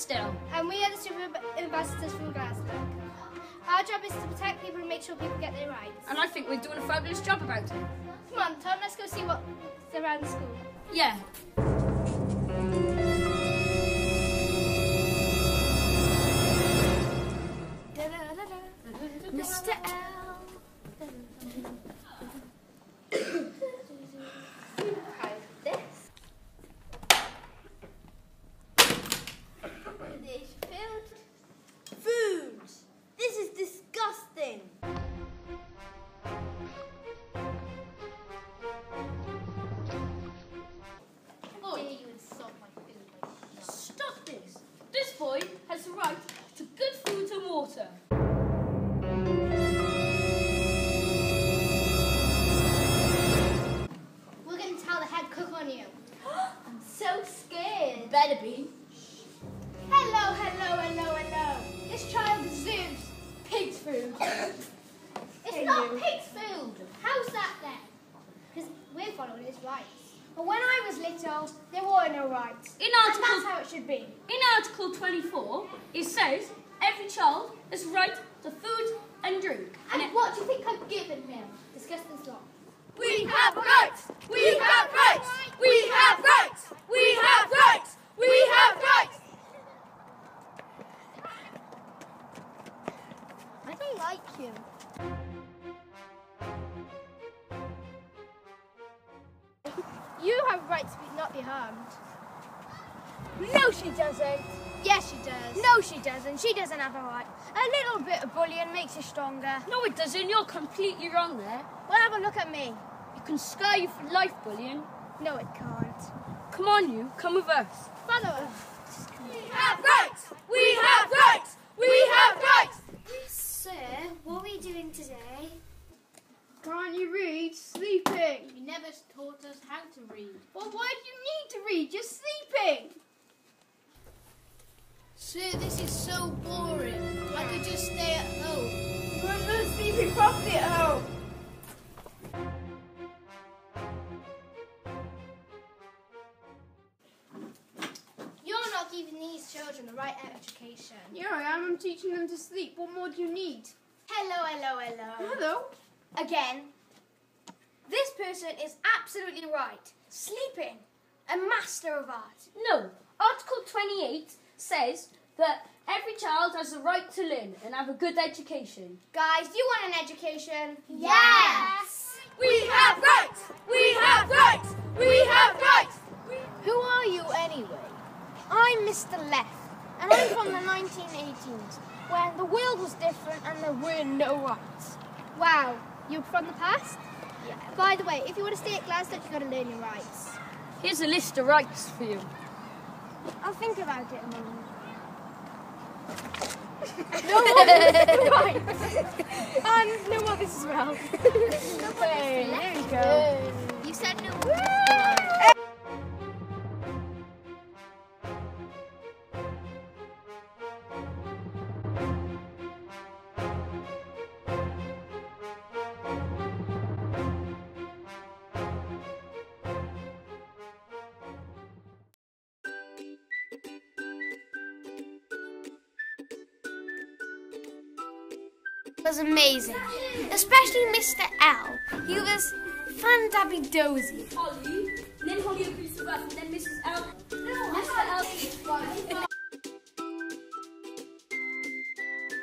still. And we are the super ambassadors from Glasllwch. Our job is to protect people and make sure people get their rights. And I think we're doing a fabulous job about it. Come on, Tom, let's go see what's around the school. Yeah. Mr. L. Food! This is disgusting! How dare you insult my food? Stop this. This boy has the right to good food and water. We're going to tell the head cook on you. I'm so scared. Better be. Hello, hello, hello, hello. This child deserves pig's food. It's not pig's food. How's that then? Because we're following his rights. But when I was little, there were no rights. And that's how it should be. In Article 24, it says every child has a right to food and drink. And what do you think I've given him? Disgusting slop. We have rights! We have rights! We have rights! We have rights! We have rights! I don't like you. You have rights to not be harmed. No, she doesn't. Yes, she does. No, she doesn't. She doesn't have a right. A little bit of bullying makes you stronger. No, it doesn't. You're completely wrong there. Well, have a look at me. It can scar you for life, bullying. No, it can't. Come on, you. Come with us. Follow us. We have rights! We have rights! We have rights! Sir, what are we doing today? Can't you read? Sleeping. You never taught us how to read. Well, why do you need to read? You're sleeping. Sir, this is so boring. I could just stay at home. You won't learn sleeping properly at home. You're not giving these children the right education. Here I am. I'm teaching them to sleep. What more do you need? Hello, hello, hello. Hello. Again, this person is absolutely right. Sleeping, a master of art. No. Article 28 says that every child has the right to learn and have a good education. Guys, do you want an education? Yes! We have rights! We have rights! We have rights! Who are you anyway? I'm Mr. Left, and I'm from the 1918s, when the world was different and there were no rights. Wow, you're from the past? Yeah. By the way, if you want to stay at Glasllwch, you've got to learn your rights. Here's a list of rights for you. I'll think about it a moment. No more rights! And no more this as well. Hey, there you go. You said no. Was amazing, especially Mr. L. He was fan-dabby-dozy. Holly, then Holly agrees with us, and then Mrs. L. No, Mr. L.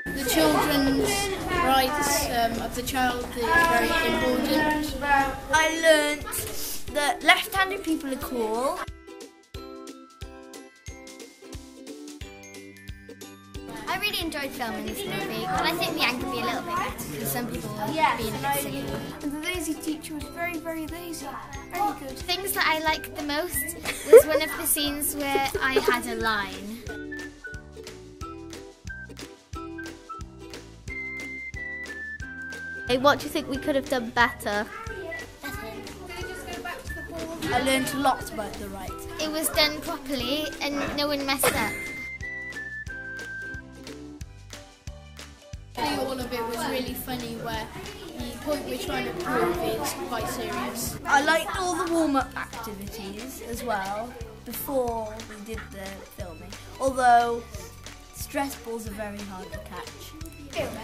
The children's rights of the child is very important. I learnt that left-handed people are cool. I really enjoyed filming this movie, but I think the end could be a little bit better because some people were being a bit silly. And the lazy teacher was very, very lazy. Very good. Things that I liked the most was one of the scenes where I had a line. Hey, what do you think we could have done better? I learned a lot about the rights. It was done properly and no one messed up. See all of of it was really funny, where the point we're trying to prove is quite serious. I liked all the warm-up activities as well before we did the filming, although stress balls are very hard to catch.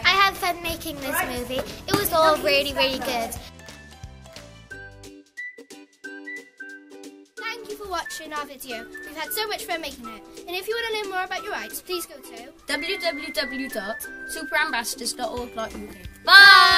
I had fun making this movie. It was all really, really good. Thank you for watching our video. We've had so much fun making it. And if you want to learn more about your rights, please go to www.superambassadors.org.uk. Bye!